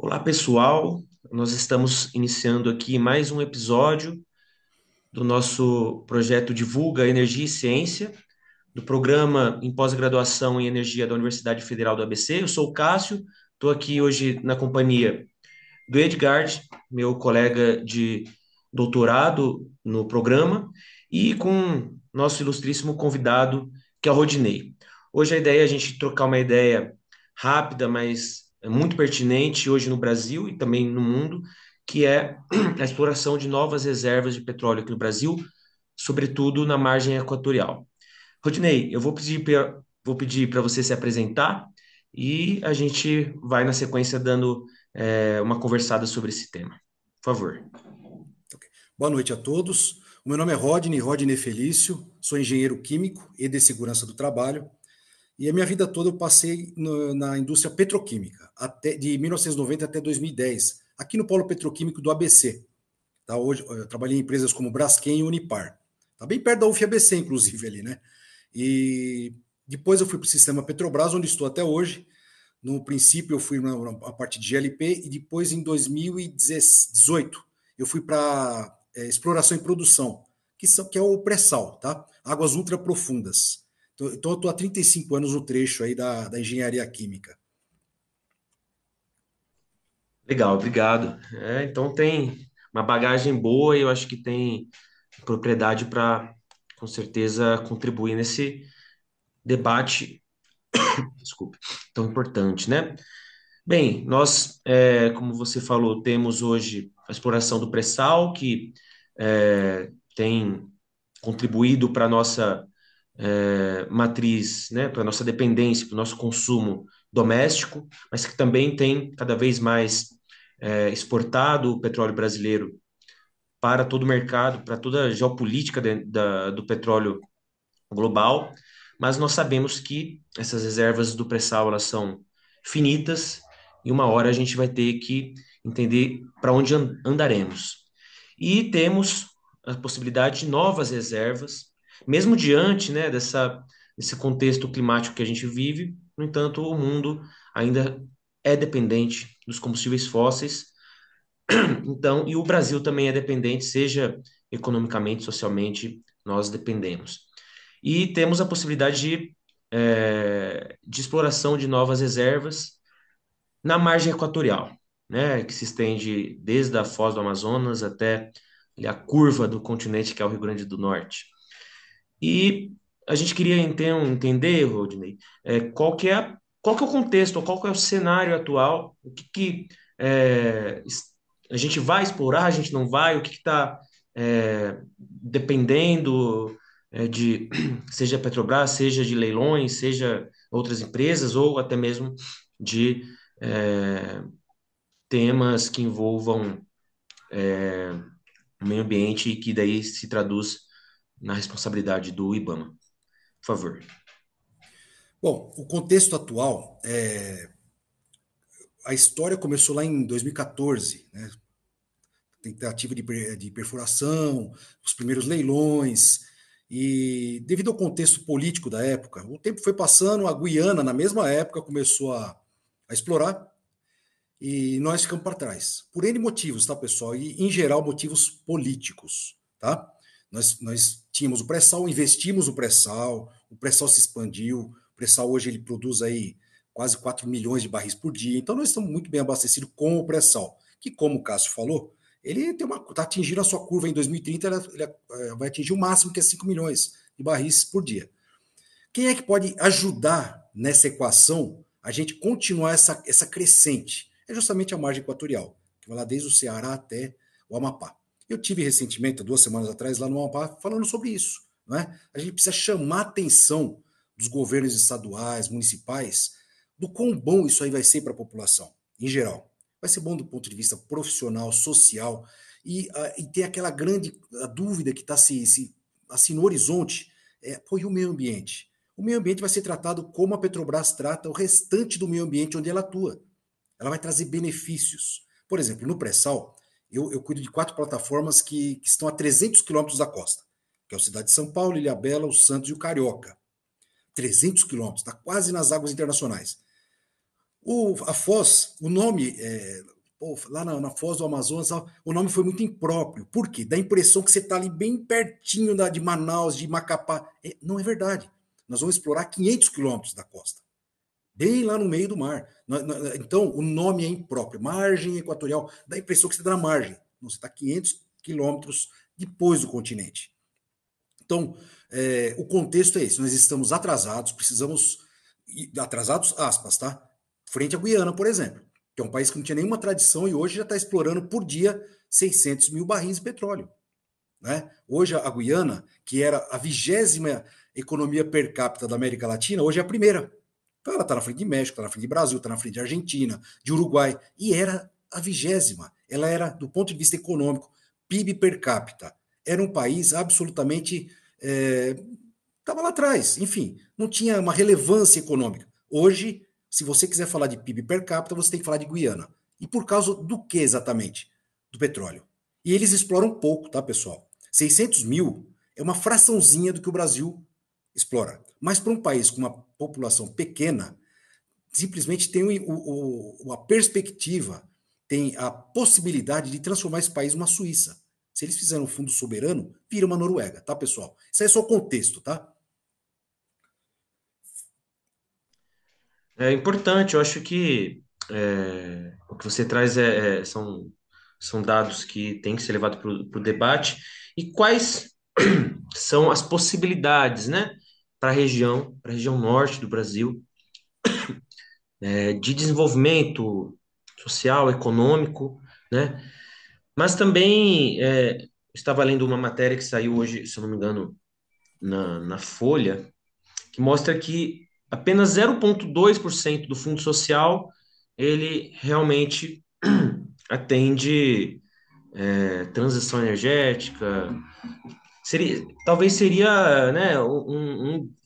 Olá, pessoal. Nós estamos iniciando aqui mais um episódio do nosso projeto Divulga Energia e Ciência, do programa em pós-graduação em energia da Universidade Federal do ABC. Eu sou o Cássio, estou aqui hoje na companhia do Edgard, meu colega de doutorado no programa, e com nosso ilustríssimo convidado, que é o Rodinei. Hoje a ideia é a gente trocar uma ideia rápida, mas muito pertinente hoje no Brasil e também no mundo, que é a exploração de novas reservas de petróleo aqui no Brasil, sobretudo na margem equatorial. Rodinei, eu vou pedir para você se apresentar e a gente vai na sequência dando uma conversada sobre esse tema. Por favor. Boa noite a todos. O meu nome é Rodney Felício, sou engenheiro químico e de segurança do trabalho. E a minha vida toda eu passei na indústria petroquímica, de 1990 até 2010, aqui no Polo Petroquímico do ABC. Tá? Hoje, eu trabalhei em empresas como Braskem e Unipar. Tá bem perto da UFABC, inclusive, ali, né? E depois eu fui para o sistema Petrobras, onde estou até hoje. No princípio, eu fui na parte de GLP e depois, em 2018, eu fui para exploração e produção, que é o pré-sal, tá? Águas ultra profundas. Então, eu estou há 35 anos no trecho aí da engenharia química. Legal, obrigado. Então tem uma bagagem boa e eu acho que tem propriedade para, com certeza, contribuir nesse debate, desculpe, tão importante, né? Bem, nós, como você falou, temos hoje a exploração do pré-sal, que tem contribuído para a nossa matriz, né, para a nossa dependência, para o nosso consumo doméstico, mas que também tem cada vez mais exportado o petróleo brasileiro para todo o mercado, para toda a geopolítica do petróleo global, mas nós sabemos que essas reservas do pré-sal elas são finitas e uma hora a gente vai ter que entender para onde andaremos. E temos a possibilidade de novas reservas, mesmo diante, né, desse contexto climático que a gente vive. No entanto, o mundo ainda é dependente dos combustíveis fósseis. Então, e o Brasil também é dependente, seja economicamente, socialmente, nós dependemos. E temos a possibilidade de exploração de novas reservas na margem equatorial, né, que se estende desde a Foz do Amazonas até ali, a curva do continente, que é o Rio Grande do Norte. E a gente queria então entender, Rodney, qual que é o contexto, qual que é o cenário atual, o que, que a gente vai explorar, a gente não vai, o que está dependendo de, seja Petrobras, seja de leilões, seja outras empresas, ou até mesmo de é, temas que envolvam o meio ambiente e que daí se traduz na responsabilidade do IBAMA. Por favor. Bom, o contexto atual, a história começou lá em 2014, né? Tentativa de perfuração, os primeiros leilões, e devido ao contexto político da época, o tempo foi passando, a Guiana, na mesma época, começou a explorar, e nós ficamos para trás. Por N motivos, tá, pessoal? E, em geral, motivos políticos, tá? Nós tínhamos o pré-sal, investimos no pré-sal, o pré-sal se expandiu, o pré-sal hoje ele produz aí quase 4 milhões de barris por dia, então nós estamos muito bem abastecidos com o pré-sal, que, como o Cássio falou, ele está atingindo a sua curva em 2030, ele vai atingir o máximo que é 5 milhões de barris por dia. Quem é que pode ajudar nessa equação a gente continuar essa crescente? É justamente a margem equatorial, que vai lá desde o Ceará até o Amapá. Eu tive recentemente, 2 semanas atrás, lá no Amapá, falando sobre isso. Não é? A gente precisa chamar a atenção dos governos estaduais, municipais, do quão bom isso aí vai ser para a população, em geral. Vai ser bom do ponto de vista profissional, social, e tem aquela grande dúvida que está assim no horizonte, e o meio ambiente? O meio ambiente vai ser tratado como a Petrobras trata o restante do meio ambiente onde ela atua. Ela vai trazer benefícios. Por exemplo, no pré-sal, eu cuido de 4 plataformas que estão a 300 quilômetros da costa, que é a cidade de São Paulo, Ilhabela, o Santos e o Carioca. 300 quilômetros, está quase nas águas internacionais. A Foz, o nome pô, lá na Foz do Amazonas, o nome foi muito impróprio. Por quê? Dá a impressão que você está ali bem pertinho de Manaus, de Macapá. Não é verdade. Nós vamos explorar 500 quilômetros da costa, bem lá no meio do mar. Então, o nome é impróprio. Margem equatorial. Dá a impressão que você está na margem. Não, você está 500 quilômetros depois do continente. Então, o contexto é esse. Nós estamos atrasados, precisamos... Atrasados, aspas, tá? Frente à Guiana, por exemplo, que é um país que não tinha nenhuma tradição e hoje já está explorando por dia 600 mil barris de petróleo. Né? Hoje, a Guiana, que era a 20ª economia per capita da América Latina, hoje é a primeira. Então, ela está na frente de México, está na frente de Brasil, está na frente de Argentina, de Uruguai, e era a 20ª. Ela era, do ponto de vista econômico, PIB per capita. Era um país absolutamente... Estava lá atrás, enfim, não tinha uma relevância econômica. Hoje, se você quiser falar de PIB per capita, você tem que falar de Guiana. E por causa do que exatamente? Do petróleo. E eles exploram pouco, tá, pessoal? 600 mil é uma fraçãozinha do que o Brasil explora. Mas para um país com uma população pequena, simplesmente tem a perspectiva, tem a possibilidade de transformar esse país numa Suíça. Se eles fizerem um fundo soberano, vira uma Noruega, tá, pessoal? Isso aí é só o contexto, tá? É importante, eu acho que o que você traz são dados que têm que ser levados para o debate. E quais são as possibilidades, né, para a região norte do Brasil, de desenvolvimento social, econômico, né? Mas também estava lendo uma matéria que saiu hoje, se eu não me engano, na Folha, que mostra que apenas 0,2% do fundo social ele realmente atende transição energética. Talvez seria, né,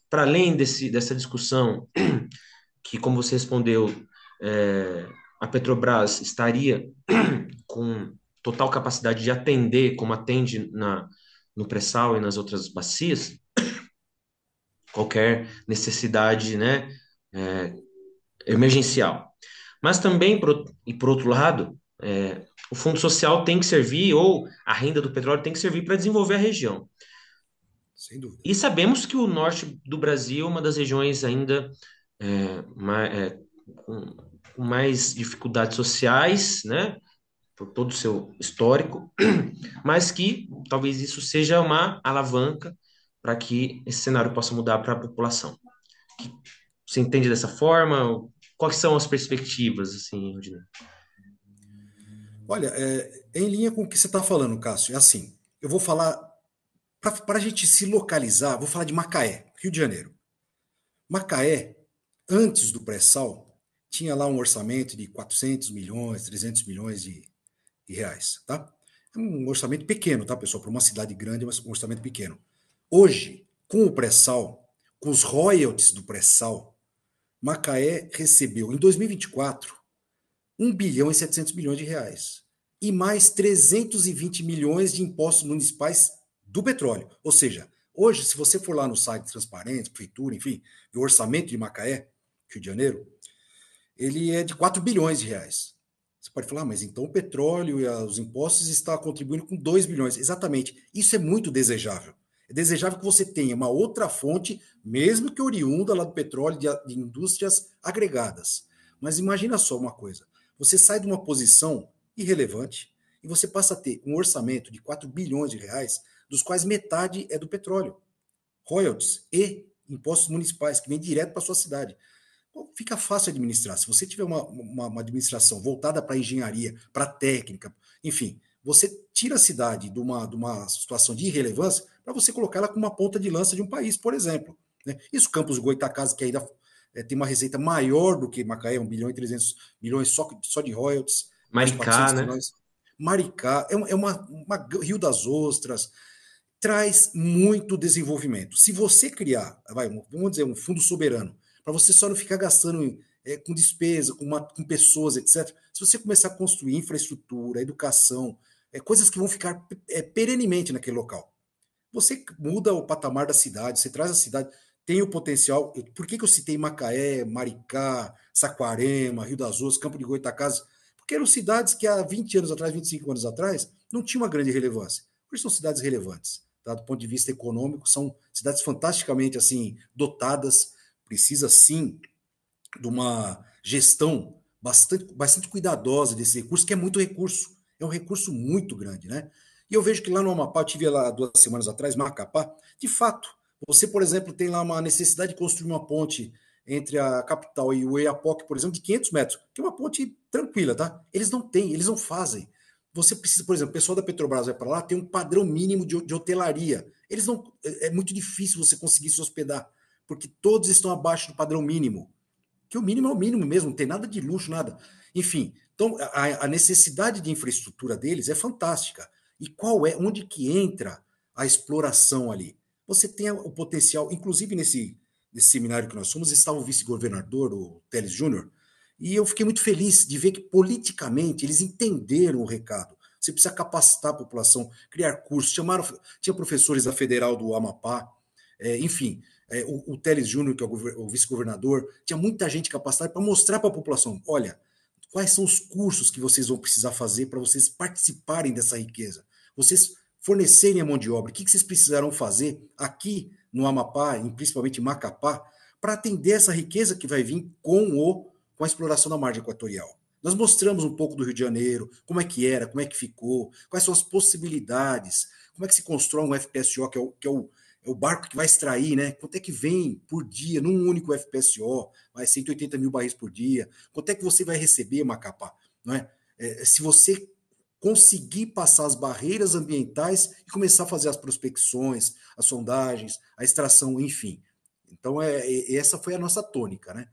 para além dessa discussão que, como você respondeu, a Petrobras estaria com total capacidade de atender, como atende no pré-sal e nas outras bacias, qualquer necessidade, né, é, emergencial. Mas também, por outro lado, o fundo social tem que servir, ou a renda do petróleo tem que servir para desenvolver a região. Sem dúvida. E sabemos que o norte do Brasil é uma das regiões ainda com mais dificuldades sociais, né, por todo o seu histórico, mas que talvez isso seja uma alavanca para que esse cenário possa mudar para a população. Você entende dessa forma? Quais são as perspectivas, assim, Rodinei? Olha, em linha com o que você está falando, Cássio, é assim, eu vou falar, para a gente se localizar, vou falar de Macaé, Rio de Janeiro. Macaé, antes do pré-sal, tinha lá um orçamento de 400 milhões, 300 milhões de reais, tá? É um orçamento pequeno, tá, pessoal? Para uma cidade grande, mas um orçamento pequeno. Hoje, com o pré-sal, com os royalties do pré-sal, Macaé recebeu, em 2024, 1 bilhão e 700 milhões de reais. E mais 320 milhões de impostos municipais do petróleo. Ou seja, hoje, se você for lá no site Transparente, Prefeitura, enfim, o orçamento de Macaé, Rio de Janeiro, ele é de 4 bilhões de reais. Você pode falar, mas então o petróleo e os impostos estão contribuindo com 2 bilhões. Exatamente. Isso é muito desejável. É desejável que você tenha uma outra fonte, mesmo que oriunda lá do petróleo, de indústrias agregadas. Mas imagina só uma coisa. Você sai de uma posição irrelevante e você passa a ter um orçamento de 4 bilhões de reais, dos quais metade é do petróleo. Royalties e impostos municipais, que vem direto para a sua cidade. Fica fácil administrar. Se você tiver uma administração voltada para a engenharia, para a técnica, enfim, você tira a cidade de uma situação de irrelevância para você colocá-la como uma ponta de lança de um país, por exemplo. Né? Isso, Campos Goytacazes, que ainda tem uma receita maior do que Macaé, 1 bilhão e 300 milhões só de royalties, mais Maricá, 400 né? milhões. Maricá, Rio das Ostras, traz muito desenvolvimento. Se você criar, vamos dizer, um fundo soberano, para você só não ficar gastando com despesa, com pessoas, etc. Se você começar a construir infraestrutura, educação, coisas que vão ficar perenemente naquele local, você muda o patamar da cidade, você traz a cidade, tem o potencial. Por que eu citei Macaé, Maricá, Saquarema, Rio das Ostras, Campo de Goytacazes? Porque eram cidades que há 20 anos atrás, 25 anos atrás, não tinham uma grande relevância. Hoje são cidades relevantes, tá? Do ponto de vista econômico, são cidades fantasticamente assim dotadas, precisa sim de uma gestão bastante cuidadosa desse recurso, que é muito recurso, é um recurso muito grande, né? E eu vejo que lá no Amapá, eu tive lá 2 semanas atrás, Macapá, de fato, você, por exemplo, tem lá uma necessidade de construir uma ponte entre a capital e o Oiapoque, por exemplo, de 500 metros, que é uma ponte tranquila, tá? Eles não têm, eles não fazem. Você precisa, por exemplo, o pessoal da Petrobras vai para lá, tem um padrão mínimo de hotelaria. Eles não, é muito difícil você conseguir se hospedar, porque todos estão abaixo do padrão mínimo, que o mínimo é o mínimo mesmo, não tem nada de luxo, nada. Enfim, então a necessidade de infraestrutura deles é fantástica. E qual é, onde que entra a exploração ali? Você tem o potencial, inclusive nesse seminário que nós fomos, estava o vice-governador, o Teles Júnior, e eu fiquei muito feliz de ver que politicamente eles entenderam o recado. Você precisa capacitar a população, criar cursos, tinha professores da Federal do Amapá, enfim, o Teles Júnior, que é o vice-governador, tinha muita gente capacitada para mostrar para a população: olha, quais são os cursos que vocês vão precisar fazer para vocês participarem dessa riqueza, vocês fornecerem a mão de obra, o que vocês precisarão fazer aqui no Amapá, principalmente em Macapá, para atender essa riqueza que vai vir com a exploração da margem equatorial. Nós mostramos um pouco do Rio de Janeiro, como é que era, como é que ficou, quais são as possibilidades, como é que se constrói um FPSO, que é o barco que vai extrair, né? Quanto é que vem por dia num único FPSO? Vai 180 mil barris por dia. Quanto é que você vai receber, Macapá? Não é? Se você conseguir passar as barreiras ambientais e começar a fazer as prospecções, as sondagens, a extração, enfim. Então, essa foi a nossa tônica, né?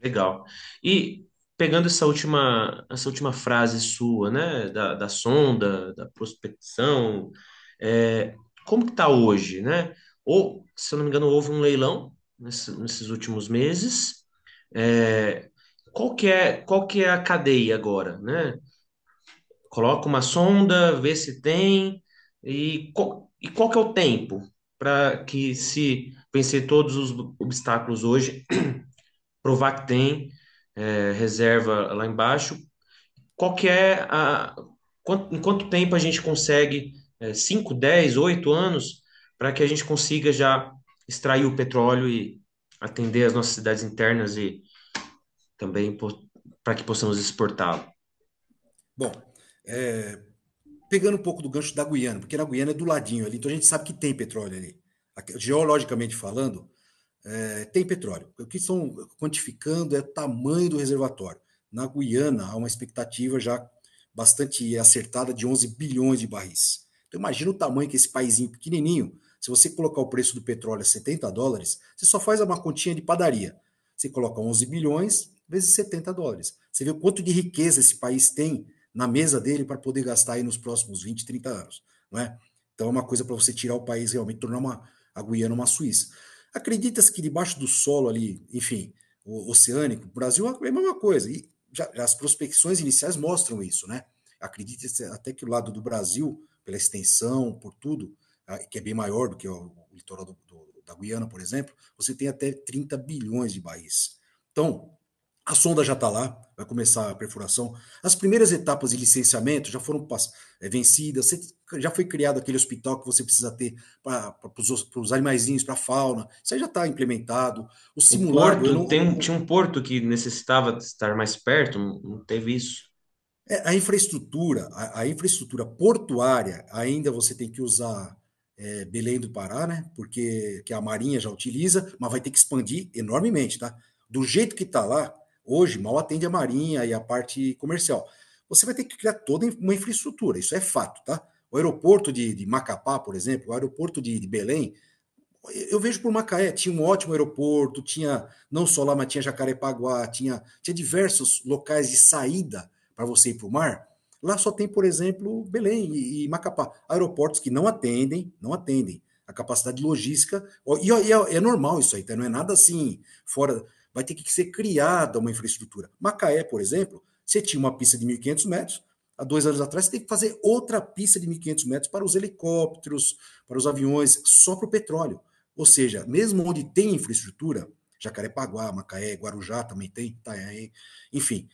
Legal. E pegando essa última frase sua, né, da sonda, da prospecção, é, como que está hoje, né? Ou, se eu não me engano, houve um leilão nesses últimos meses. É, qual que é a cadeia agora, né? Coloca uma sonda, vê se tem, e qual que é o tempo para que, se vencer todos os obstáculos hoje, provar que tem reserva lá embaixo. Qual que é em quanto tempo a gente consegue, 5, 10, 8 anos, para que a gente consiga já extrair o petróleo e atender as nossas cidades internas e também para que possamos exportá-lo? Bom, pegando um pouco do gancho da Guiana, porque na Guiana é do ladinho ali, então a gente sabe que tem petróleo ali. Geologicamente falando, tem petróleo. O que estão quantificando é o tamanho do reservatório. Na Guiana, há uma expectativa já bastante acertada de 11 bilhões de barris. Então, imagina o tamanho que esse paísinho pequenininho, se você colocar o preço do petróleo a $70, você só faz uma continha de padaria. Você coloca 11 bilhões vezes $70. Você vê o quanto de riqueza esse país tem na mesa dele para poder gastar aí nos próximos 20, 30 anos. Não é? Então, é uma coisa para você tirar o país realmente, tornar a Guiana uma Suíça. Acredita-se que debaixo do solo ali, enfim, o oceânico, o Brasil é a mesma coisa. E já as prospecções iniciais mostram isso, né? Acredita-se até que o lado do Brasil, pela extensão, por tudo, que é bem maior do que o litoral da Guiana, por exemplo, você tem até 30 bilhões de barris. Então, a sonda já está lá, vai começar a perfuração. As primeiras etapas de licenciamento já foram vencidas, já foi criado aquele hospital que você precisa ter para os animaizinhos, para a fauna, isso aí já está implementado. O O simulado, eu porto, não, tinha um porto que necessitava estar mais perto, não teve isso. a infraestrutura portuária ainda você tem que usar Belém do Pará, né? Porque que a Marinha já utiliza, mas vai ter que expandir enormemente, tá? Do jeito que está lá, hoje mal atende a Marinha e a parte comercial. Você vai ter que criar toda uma infraestrutura, isso é fato, tá? O aeroporto de Macapá, por exemplo, o aeroporto de Belém, eu vejo por Macaé, tinha um ótimo aeroporto, tinha não só lá, mas tinha Jacarepaguá, tinha diversos locais de saída para você ir para o mar. Lá só tem, por exemplo, Belém e Macapá, aeroportos que não atendem a capacidade logística, é normal isso aí, tá? Não é nada assim fora, vai ter que ser criada uma infraestrutura. Macaé, por exemplo, você tinha uma pista de 1.500 metros, há 2 anos atrás você tem que fazer outra pista de 1.500 metros para os helicópteros, para os aviões, só para o petróleo. Ou seja, mesmo onde tem infraestrutura, Jacarepaguá, Macaé, Guarujá também tem, Itanhaém, enfim,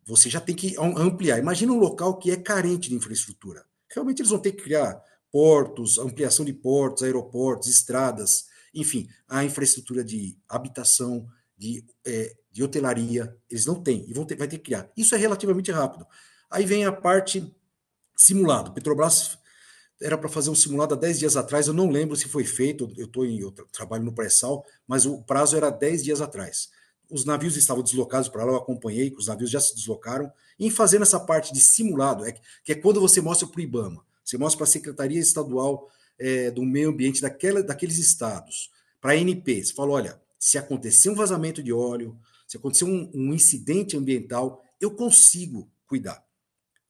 você já tem que ampliar. Imagina um local que é carente de infraestrutura. Realmente eles vão ter que criar portos, ampliação de portos, aeroportos, estradas, enfim, a infraestrutura de habitação, de hotelaria, eles não têm e vai ter que criar. Isso é relativamente rápido. Aí vem a parte simulado. Petrobras era para fazer um simulado há 10 dias atrás, eu não lembro se foi feito, eu trabalho no pré-sal, mas o prazo era 10 dias atrás. Os navios estavam deslocados para lá, eu acompanhei, que os navios já se deslocaram, e em fazendo essa parte de simulado, que é quando você mostra para o IBAMA, você mostra para a Secretaria Estadual do Meio Ambiente daqueles estados, para a ANP, você fala, olha, se acontecer um vazamento de óleo, se acontecer um incidente ambiental, eu cuidar,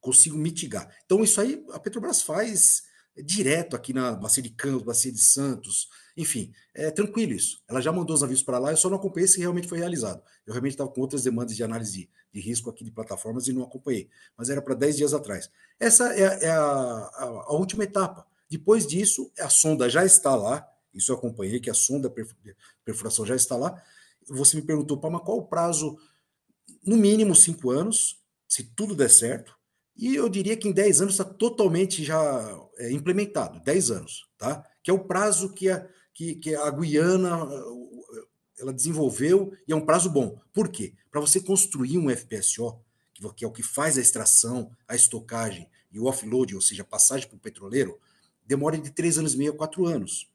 consigo mitigar. Então, isso aí a Petrobras faz direto aqui na Bacia de Campos, Bacia de Santos, enfim, é tranquilo isso. Ela já mandou os navios para lá, eu só não acompanhei se realmente foi realizado. Eu realmente estava com outras demandas de análise de risco aqui de plataformas e não acompanhei, mas era para 10 dias atrás. Essa a última etapa. Depois disso, a sonda já está lá, isso eu acompanhei, que a sonda perfuração já está lá. Você me perguntou, mas qual o prazo? No mínimo 5 anos, se tudo der certo. E eu diria que em 10 anos está totalmente já implementado, 10 anos, tá? Que é o prazo que a Guiana ela desenvolveu e é um prazo bom. Por quê? Para você construir um FPSO, que é o que faz a extração, a estocagem e o offload, ou seja, a passagem para o petroleiro, demora de 3 anos e meio a 4 anos.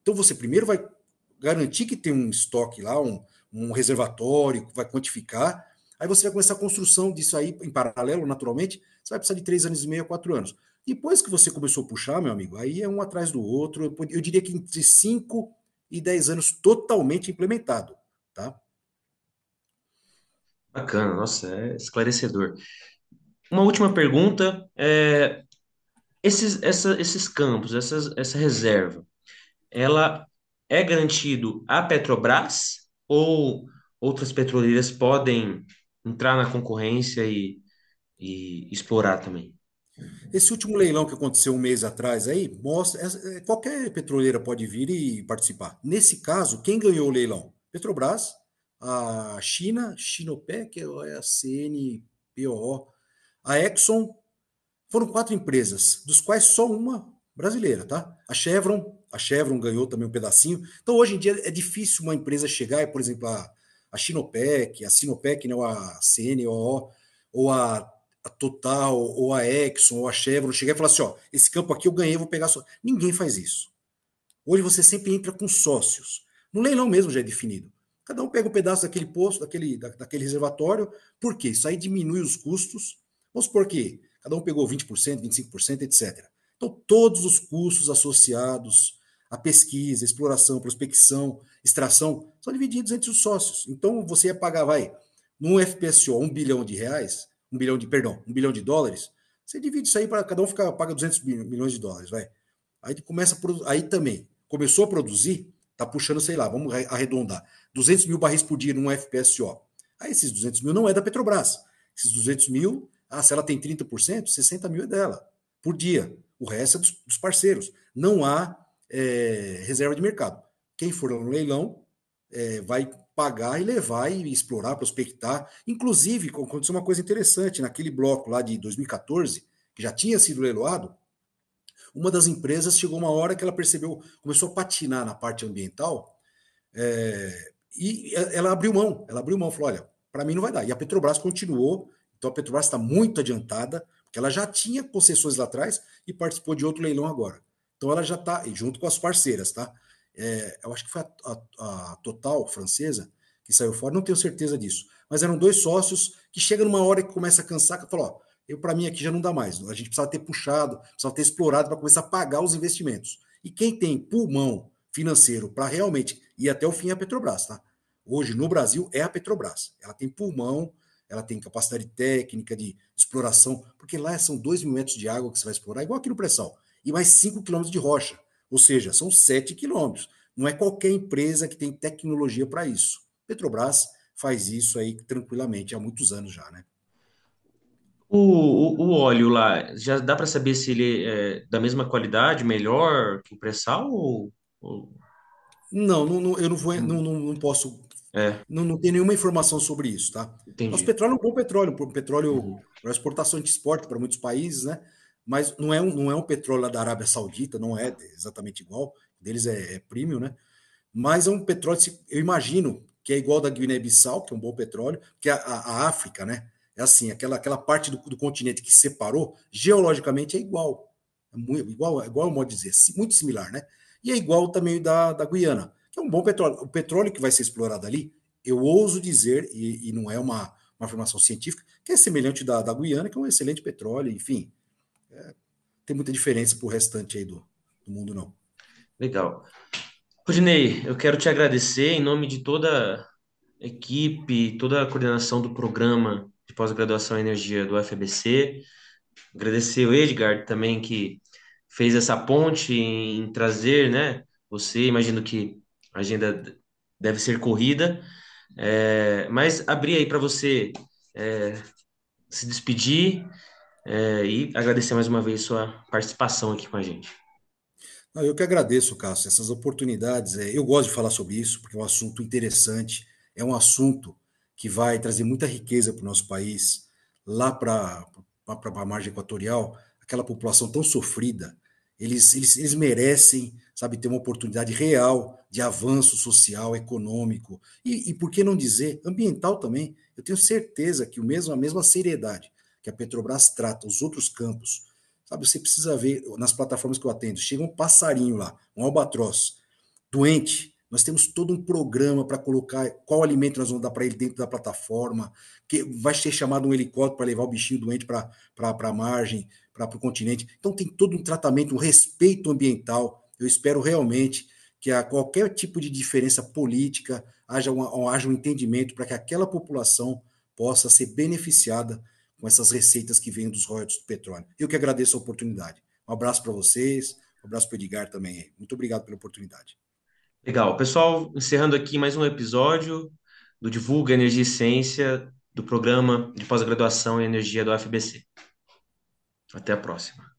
Então você primeiro vai garantir que tem um estoque lá, um reservatório, vai quantificar. Aí você vai começar a construção disso aí em paralelo, naturalmente. Você vai precisar de 3 anos e meio a 4 anos. Depois que você começou a puxar, meu amigo, aí é um atrás do outro. Eu diria que entre 5 e 10 anos totalmente implementado. Tá? Bacana, nossa, é esclarecedor. Uma última pergunta, esses campos, essa reserva, ela é garantido à Petrobras ou outras petroleiras podem entrar na concorrência e explorar também? Esse último leilão que aconteceu um mês atrás aí, mostra, qualquer petroleira pode vir e participar. Nesse caso, quem ganhou o leilão? Petrobras, a China, Sinopec, é a CNPOO, a Exxon, foram 4 empresas, dos quais só uma brasileira, tá? A Chevron ganhou também um pedacinho. Então, hoje em dia, é difícil uma empresa chegar e, por exemplo, a Sinopec, a Sinopec, né, ou a CNOO, ou a Total, ou a Exxon, ou a Chevron, chegar e falar assim, ó, esse campo aqui eu ganhei, vou pegar só. Ninguém faz isso. Hoje você sempre entra com sócios. No leilão mesmo já é definido. Cada um pega um pedaço daquele posto, daquele reservatório. Por quê? Isso aí diminui os custos. Vamos supor que cada um pegou 20%, 25%, etc. Então, todos os custos associados à pesquisa, exploração, prospecção, extração, são divididos entre os sócios. Então, você ia pagar, num FPSO, R$ 1 bilhão, US$ 1 bilhão, você divide isso aí para cada um paga 200 milhões de dólares, vai. Aí começa aí também começou a produzir, tá puxando, sei lá, vamos arredondar, 200 mil barris por dia num FPSO. Aí esses 200 mil não é da Petrobras. Esses 200 mil, se ela tem 30%, 60 mil é dela, por dia. O resto é dos parceiros. Não há reserva de mercado. Quem for no leilão vai pagar e levar e explorar, prospectar. Inclusive, aconteceu uma coisa interessante, naquele bloco lá de 2014, que já tinha sido leiloado, uma das empresas chegou uma hora que ela percebeu, começou a patinar na parte ambiental, e ela abriu mão, falou, olha, para mim não vai dar. E a Petrobras continuou, então a Petrobras está muito adiantada, porque ela já tinha concessões lá atrás e participou de outro leilão agora. Então ela já está, junto com as parceiras, tá? Eu acho que foi a Total francesa que saiu fora, não tenho certeza disso. Mas eram dois sócios que chega numa hora que começa a cansar, que fala, ó, para mim aqui já não dá mais. A gente precisava ter puxado, precisava ter explorado para começar a pagar os investimentos. E quem tem pulmão financeiro para realmente ir até o fim é a Petrobras, tá? Hoje no Brasil é a Petrobras. Ela tem pulmão, ela tem capacidade técnica de exploração, porque lá são 2.000 metros de água que você vai explorar, igual aqui no pré-sal, e mais 5 quilômetros de rocha, ou seja, são 7 quilômetros. Não é qualquer empresa que tem tecnologia para isso. Petrobras faz isso aí tranquilamente há muitos anos já, né? O óleo lá, já dá para saber se ele é da mesma qualidade, melhor que o pré-sal ou- Não, eu não vou, não posso É, Não tem nenhuma informação sobre isso, tá? Nosso entendi. petróleo é um bom petróleo, um petróleo Uhum. para exportação de exporte para muitos países, né? Mas não é um petróleo lá da Arábia Saudita, não é exatamente igual, deles é premium, né? Mas é um petróleo, eu imagino que é igual da Guiné-Bissau, que é um bom petróleo, que a África, né? É assim, aquela parte do continente que separou, geologicamente é igual. É muito, igual, modo de dizer, muito similar, né? E é igual também da Guiana, que é um bom petróleo. O petróleo que vai ser explorado ali, eu ouso dizer, e não é uma afirmação científica, que é semelhante da Guiana, que é um excelente petróleo, enfim, tem muita diferença para o restante aí do mundo, não. Legal. Rodinei, eu quero te agradecer em nome de toda a equipe, toda a coordenação do programa de pós-graduação em energia do UFABC. Agradecer o Edgar também que fez essa ponte em trazer, né? Você, imagino que a agenda deve ser corrida, mas abrir aí para você se despedir, e agradecer mais uma vez sua participação aqui com a gente. Não, eu que agradeço, Cássio, essas oportunidades. Eu gosto de falar sobre isso, porque é um assunto interessante, é um assunto que vai trazer muita riqueza para o nosso país, lá para a margem equatorial, aquela população tão sofrida, eles merecem, sabe, ter uma oportunidade real de avanço social, econômico e por que não dizer, ambiental também. Eu tenho certeza que a mesma seriedade que a Petrobras trata os outros campos. Sabe, você precisa ver nas plataformas que eu atendo, chega um passarinho lá, um albatroz, doente. Nós temos todo um programa para colocar qual alimento nós vamos dar para ele dentro da plataforma, que vai ser chamado um helicóptero para levar o bichinho doente para a margem, para o continente. Então tem todo um tratamento, um respeito ambiental. Eu espero realmente que a qualquer tipo de diferença política haja um entendimento para que aquela população possa ser beneficiada com essas receitas que vêm dos royalties do petróleo. Eu que agradeço a oportunidade. Um abraço para vocês, um abraço para o Edgar também. Muito obrigado pela oportunidade. Legal. Pessoal, encerrando aqui mais um episódio do Divulga Energia e Ciência do programa de pós-graduação em energia do UFBC. Até a próxima.